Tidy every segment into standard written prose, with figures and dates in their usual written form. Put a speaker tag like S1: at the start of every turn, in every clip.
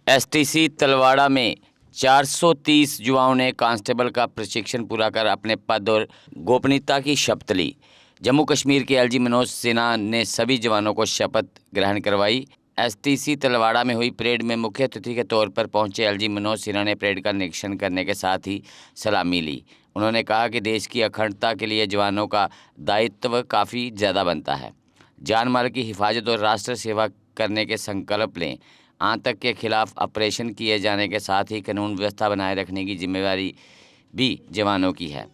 S1: STC Talwara में 430 युवाओं ने कांस्टेबल का प्रशिक्षण पूरा कर अपने पद और गोपनीयता की शपथ ली। जम्मू कश्मीर के एलजी मनोज सिन्हा ने सभी जवानों को शपथ ग्रहण करवाई। एसटीसी तलवाड़ा में हुई परेड में मुख्य अतिथि के तौर पर पहुंचे एलजी मनोज सिन्हा ने परेड का निरीक्षण करने के साथ ही सलामी ली। उन्होंने कहा कि देश की अखंडता के लिए जवानों का दायित्व काफ़ी ज़्यादा बनता है। जान माल की हिफाजत और राष्ट्र सेवा करने के संकल्प लें। आतंक के खिलाफ ऑपरेशन किए जाने के साथ ही कानून व्यवस्था बनाए रखने की जिम्मेदारी भी जवानों की है।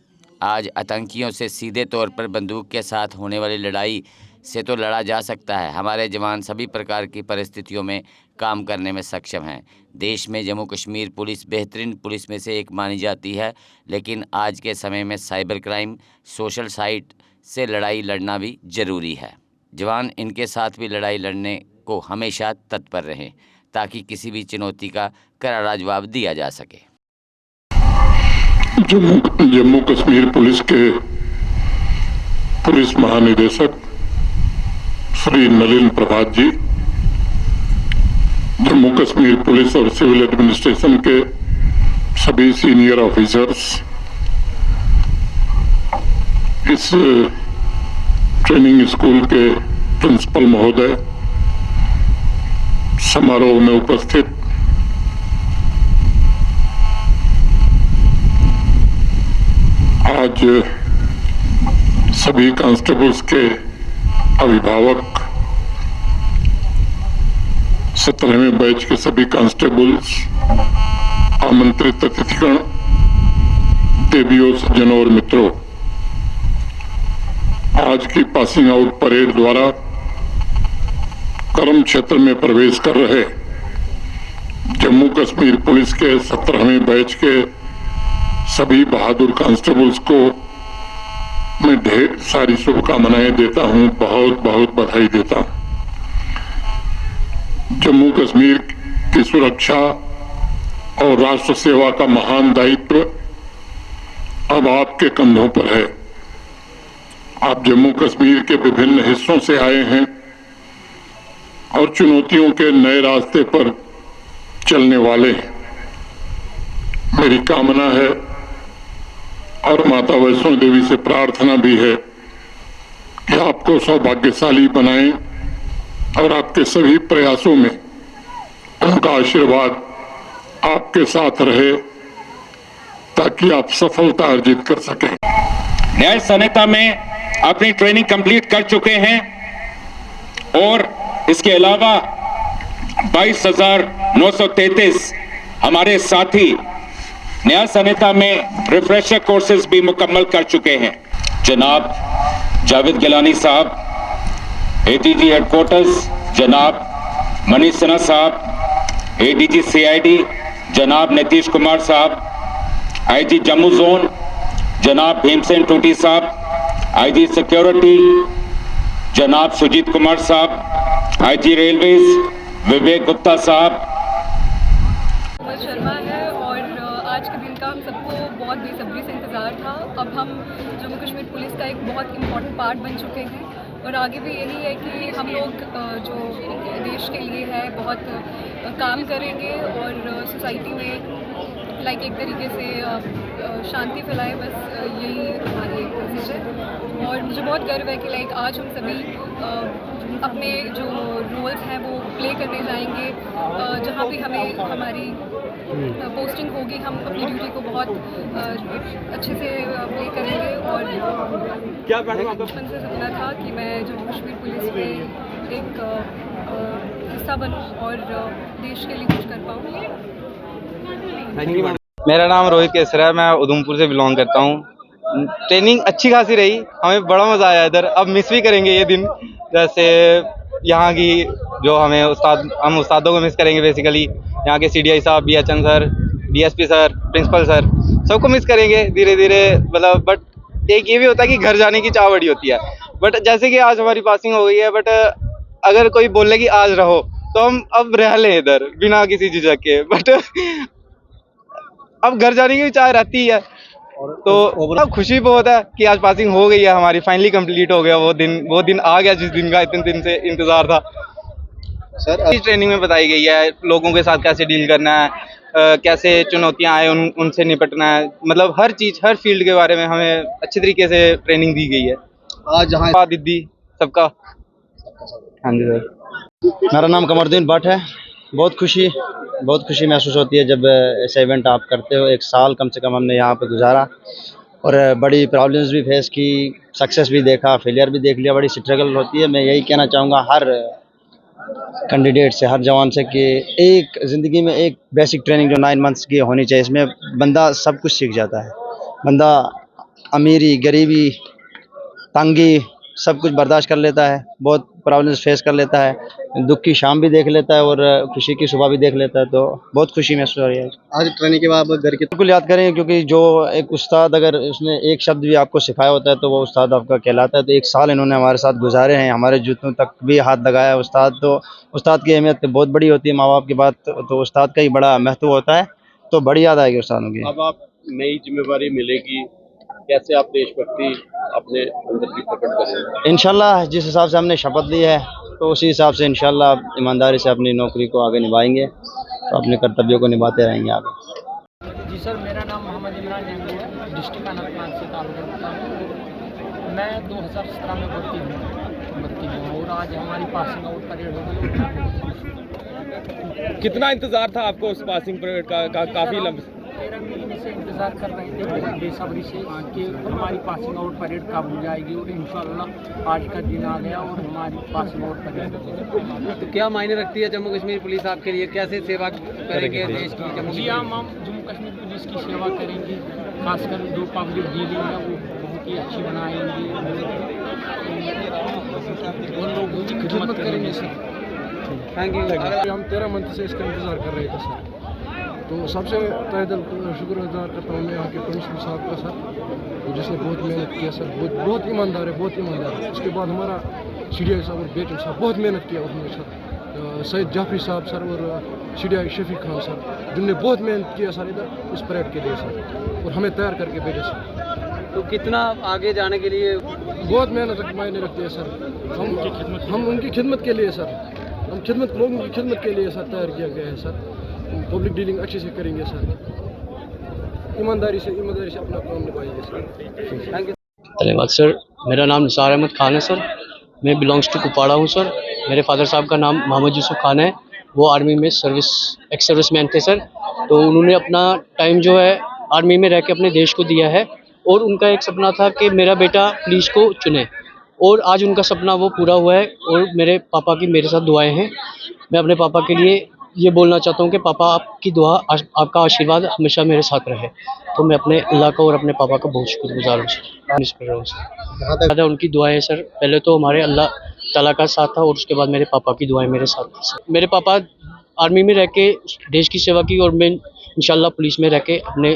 S1: आज आतंकियों से सीधे तौर पर बंदूक के साथ होने वाली लड़ाई से तो लड़ा जा सकता है। हमारे जवान सभी प्रकार की परिस्थितियों में काम करने में सक्षम हैं। देश में जम्मू कश्मीर पुलिस बेहतरीन पुलिस में से एक मानी जाती है, लेकिन आज के समय में साइबर क्राइम, सोशल साइट से लड़ाई लड़ना भी ज़रूरी है। जवान इनके साथ भी लड़ाई लड़ने को हमेशा तत्पर रहें ताकि किसी भी चुनौती का करारा जवाब दिया जा सके।
S2: जम्मू कश्मीर पुलिस के पुलिस महानिदेशक श्री नलिन प्रभात जी, जम्मू कश्मीर पुलिस और सिविल एडमिनिस्ट्रेशन के सभी सीनियर ऑफिसर्स, इस ट्रेनिंग स्कूल के प्रिंसिपल महोदय, समारोह में उपस्थित आज सभी कांस्टेबल्स के अभिभावक, 17वें बैच के सभी कांस्टेबल्स, आमंत्रित अतिथिगण, देवियों, सज्जनों और मित्रों, आज की पासिंग आउट परेड द्वारा कर्म क्षेत्र में प्रवेश कर रहे जम्मू कश्मीर पुलिस के 17वें बैच के सभी बहादुर कांस्टेबल्स को मैं ढेर सारी शुभकामनाएं देता हूं, बहुत बहुत बधाई देता हूं। जम्मू कश्मीर की सुरक्षा और राष्ट्र सेवा का महान दायित्व अब आपके कंधों पर है। आप जम्मू कश्मीर के विभिन्न हिस्सों से आए हैं और चुनौतियों के नए रास्ते पर चलने वाले हैं। मेरी कामना है और माता वैष्णो देवी से प्रार्थना भी है कि आपको सौभाग्यशाली बनाएं और आपके सभी प्रयासों में उनका आशीर्वाद आपके साथ रहे ताकि आप सफलता अर्जित कर सकें।
S3: न्याय संहिता में अपनी ट्रेनिंग कंप्लीट कर चुके हैं और इसके अलावा 22,933 हमारे साथी न्याय संहिता में रिफ्रेशर कोर्सेज भी मुकम्मल कर चुके हैं। जनाब जावेद गिलानी साहब, एडीजी हेडक्वार्टर्स जनाब मनीष सिन्हा साहब, एडीजी सीआईडी जनाब नीतीश कुमार साहब, आईजी जम्मू जोन जनाब भीमसेन टूटी साहब, आईजी सिक्योरिटी जनाब सुजीत कुमार साहब, आईजी रेलवेज विवेक गुप्ता साहब।
S4: शर्मा है और आज के दिन का हम सबको बहुत बेसब्री से इंतज़ार था। अब हम जम्मू कश्मीर पुलिस का एक बहुत इम्पोर्टेंट पार्ट बन चुके हैं और आगे भी यही है कि हम लोग जो देश के लिए है बहुत काम करेंगे और सोसाइटी में लाइक एक तरीके से शांति फैलाए, बस यही हमारी कोशिश है। और मुझे बहुत गर्व है कि लाइक आज हम सभी अपने जो रोल्स हैं वो प्ले करने जाएंगे। जहाँ भी हमें हमारी पोस्टिंग होगी हम अपनी ड्यूटी को बहुत अच्छे से प्ले करेंगे। और क्या बचपन से सपना था कि मैं जम्मू कश्मीर पुलिस में एक हिस्सा बनूं और देश के लिए कुछ कर पाऊँ।
S5: मेरा नाम रोहित केसर है, मैं उधमपुर से बिलोंग करता हूँ। ट्रेनिंग अच्छी खासी रही, हमें बड़ा मज़ा आया इधर। अब मिस भी करेंगे ये दिन, जैसे यहाँ की जो हमें हम उस्तादों को मिस करेंगे बेसिकली। यहाँ के सीडीआई साहब, BHN sir, DSP sir, principal sir, सबको मिस करेंगे धीरे धीरे। मतलब बट एक ये भी होता है कि घर जाने की चाह बड़ी होती है। बट जैसे कि आज हमारी पासिंग हो गई है, बट अगर कोई बोले कि आज रहो तो हम अब रह लें इधर बिना किसी झिझक के। बट अब घर जाने की भी चाह रहती है। तो अब खुशी बहुत है कि आज पासिंग हो गई है हमारी, फाइनली कंप्लीट हो गया। वो दिन आ गया जिस दिन का इतने दिन से इंतजार था। सर इस ट्रेनिंग में बताई गई है लोगों के साथ कैसे डील करना है, कैसे चुनौतियां आए उनसे निपटना है, मतलब हर चीज़ हर फील्ड के बारे में हमें अच्छी तरीके से ट्रेनिंग दी गई है। आज जहाँ दीदी सबका। हाँ जी सर।
S6: मेरा नाम कमरुद्दीन भट्ट है। बहुत खुशी महसूस होती है जब ऐसा इवेंट आप करते हो। एक साल कम से कम हमने यहाँ पे गुजारा और बड़ी प्रॉब्लम्स भी फेस की, सक्सेस भी देखा, फेलियर भी देख लिया। बड़ी स्ट्रगल होती है। मैं यही कहना चाहूँगा हर कैंडिडेट से, हर जवान से कि एक ज़िंदगी में एक बेसिक ट्रेनिंग जो 9 मंथ्स की होनी चाहिए, इसमें बंदा सब कुछ सीख जाता है। बंदा अमीरी, गरीबी, तंगी सब कुछ बर्दाश्त कर लेता है, बहुत प्रॉब्लम्स फेस कर लेता है, दुख की शाम भी देख लेता है और खुशी की सुबह भी देख लेता है। तो बहुत खुशी महसूस हो रही है।
S5: आज ट्रेनिंग के बाद घर के
S6: बिल्कुल याद करेंगे, क्योंकि जो एक उस्ताद अगर उसने एक शब्द भी आपको सिखाया होता है तो वो उस्ताद आपका कहलाता है। तो एक साल इन्होंने हमारे साथ गुजारे हैं, हमारे जूतों तक भी हाथ लगाया है उस्ताद। तो उस्ताद की अहमियत बहुत बड़ी होती है माँ बाप की बात, तो उस्ताद का ही बड़ा महत्व होता है। तो बड़ी याद आएगी उस्तादों की।
S7: अब आप नई जिम्मेवारी मिलेगी, कैसे आप देशभक्ति अपने अंदर की प्रकट करेंगे?
S6: इंशाल्लाह जिस हिसाब से हमने शपथ ली है तो उसी हिसाब से इंशाल्लाह ईमानदारी से अपनी नौकरी को आगे निभाएंगे, तो अपने कर्तव्यों को निभाते रहेंगे आगे।
S8: जी सर, मेरा नाम मोहम्मद इमरान नेमली है, डिस्ट्रिक्ट अनंतनाग से ताल्लुक़ रखता हूँ। मैं 2017 में भर्ती हूँ और आज हमारी पासिंग आउट परेड हो गई।
S9: कितना इंतजार था आपको उस पासिंग परेड का काफ़ी लंबा?
S8: 13 महीने से इंतज़ार कर रहे थे बहुत बेसब्री से कि हमारी पासिंग आउट परेड कब हो जाएगी, और इंशाल्लाह आज का दिन आ गया और हमारी पासिंग आउट परेड हो गई।
S5: तो क्या मायने रखती है जम्मू कश्मीर पुलिस आपके लिए, कैसे सेवा करेंगे देश की?
S8: जी हम जम्मू कश्मीर पुलिस की सेवा करेंगे, खासकर जो पब्लिक डीलिंग है वो बहुत ही अच्छी बनाएंगे और लोगों की खिदमत करेंगे सर।
S5: Thank you.
S10: हम 13 मंथ से इसका इंतज़ार कर रहे थे सर। तो सबसे तहे दिल शुक्रगुजार करता हूँ मैं यहाँ के प्रिंसिपल साहब का सर, जिसने बहुत मेहनत किया सर, बहुत ईमानदार है, बहुत ईमानदार है। उसके बाद हमारा CDI साहब और बेटम साहब बहुत मेहनत किया उन्होंने सर, सैयद जाफरी साहब सर और CDI शफीक खान सर, जिनने बहुत मेहनत किया सर इधर इस परेड के लिए सर, और हमें तैयार करके भेजे सर।
S5: तो कितना आगे जाने के लिए
S10: बहुत मेहनत मायने रखती है सर। हम उनकी खिदमत के लिए सर, हम लोगों की खिदमत के लिए सर तैयार किया गया है सर। पब्लिक डीलिंग अच्छे से करेंगे सर, ईमानदारी से अपना काम निभाएंगे सर। Thank you.
S11: धन्यवाद सर। मेरा नाम निसार अहमद खान है सर, मैं बिलोंग्स टू कुपवाड़ा हूँ सर। मेरे फादर साहब का नाम मोहम्मद यूसुफ खान है, वो आर्मी में एक्स सर्विसमैन थे सर। तो उन्होंने अपना टाइम जो है आर्मी में रह के अपने देश को दिया है, और उनका एक सपना था कि मेरा बेटा पुलिस को चुने, और आज उनका सपना वो पूरा हुआ है। और मेरे पापा की मेरे साथ दुआएं हैं। मैं अपने पापा के लिए ये बोलना चाहता हूँ कि पापा आपकी दुआ, आपका आशीर्वाद हमेशा मेरे साथ रहे। तो मैं अपने अल्लाह का और अपने पापा का बहुत शुक्रगुजार हूँ सर। उनकी दुआएं सर, पहले तो हमारे अल्लाह ताला का साथ था और उसके बाद मेरे पापा की दुआएं मेरे साथ थी सर। मेरे पापा आर्मी में रह के देश की सेवा की, और मैं इंशाल्लाह पुलिस में रह के अपने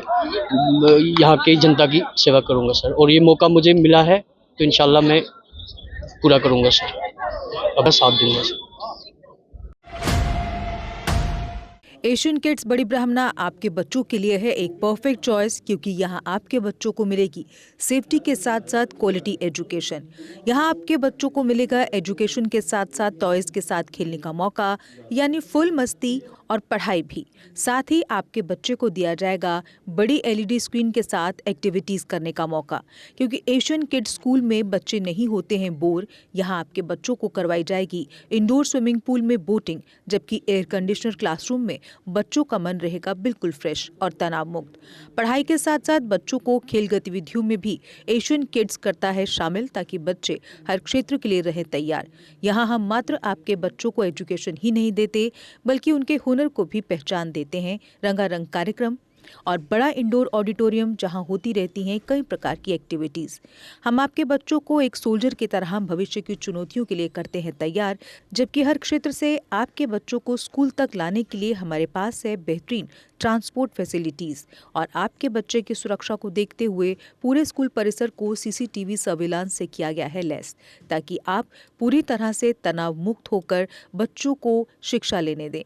S11: यहाँ की जनता की सेवा करूँगा सर। और ये मौका मुझे मिला है तो इंशाल्लाह मैं पूरा करूँगा सर, अपना साथ दूँगा सर।
S12: एशियन किड्स बड़ी ब्राह्मणा आपके बच्चों के लिए है एक परफेक्ट चॉइस, क्योंकि यहाँ आपके बच्चों को मिलेगी सेफ्टी के साथ साथ क्वालिटी एजुकेशन। यहाँ आपके बच्चों को मिलेगा एजुकेशन के साथ साथ टॉयज के साथ खेलने का मौका, यानी फुल मस्ती और पढ़ाई भी। साथ ही आपके बच्चे को दिया जाएगा बड़ी LED स्क्रीन के साथ एक्टिविटीज़ करने का मौका, क्योंकि एशियन किड्स स्कूल में बच्चे नहीं होते हैं बोर। यहाँ आपके बच्चों को करवाई जाएगी इंडोर स्विमिंग पूल में बोटिंग, जबकि एयर कंडीशनर क्लासरूम में बच्चों का मन रहेगा बिल्कुल फ्रेश और तनाव मुक्त। पढ़ाई के साथ साथ बच्चों को खेल गतिविधियों में भी एशियन किड्स करता है शामिल, ताकि बच्चे हर क्षेत्र के लिए रहें तैयार। यहाँ हम मात्र आपके बच्चों को एजुकेशन ही नहीं देते, बल्कि उनके हुनर को भी पहचान देते हैं। रंगारंग कार्यक्रम और बड़ा इंडोर ऑडिटोरियम जहां होती रहती हैं कई प्रकार की एक्टिविटीज़। हम आपके बच्चों को एक सोल्जर की तरह भविष्य की चुनौतियों के लिए करते हैं तैयार, जबकि हर क्षेत्र से आपके बच्चों को स्कूल तक लाने के लिए हमारे पास है बेहतरीन ट्रांसपोर्ट फैसिलिटीज़। और आपके बच्चे की सुरक्षा को देखते हुए पूरे स्कूल परिसर को CCTV सर्विलांस से किया गया है लैस, ताकि आप पूरी तरह से तनाव मुक्त होकर बच्चों को शिक्षा लेने दें।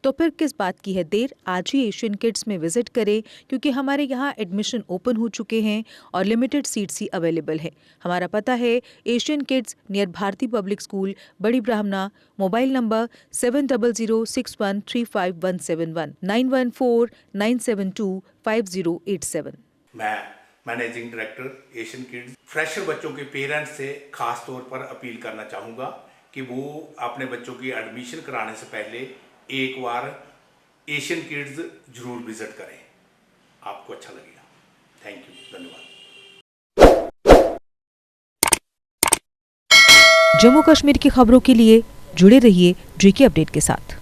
S12: तो फिर किस बात की है देर, आज ही एशियन किड्स में विजिट करें, क्योंकि हमारे यहाँ एडमिशन ओपन हो चुके हैं और लिमिटेड सीट्स ही अवेलेबल है। हमारा पता है Asian kids near Bharati public school, Bari Brahmana. Mobile number 7006135171 9149725087।
S13: मैं managing director Asian kids fresher बच्चों के पेरेंट्स से खास तौर पर अपील करना चाहूँगा कि वो अपने बच्चों की एडमिशन कराने से पहले एक बार एशियन किड्स जरूर विजिट करें, आपको अच्छा लगेगा। थैंक यू, धन्यवाद।
S12: जम्मू कश्मीर की खबरों के लिए जुड़े रहिए GK अपडेट के साथ।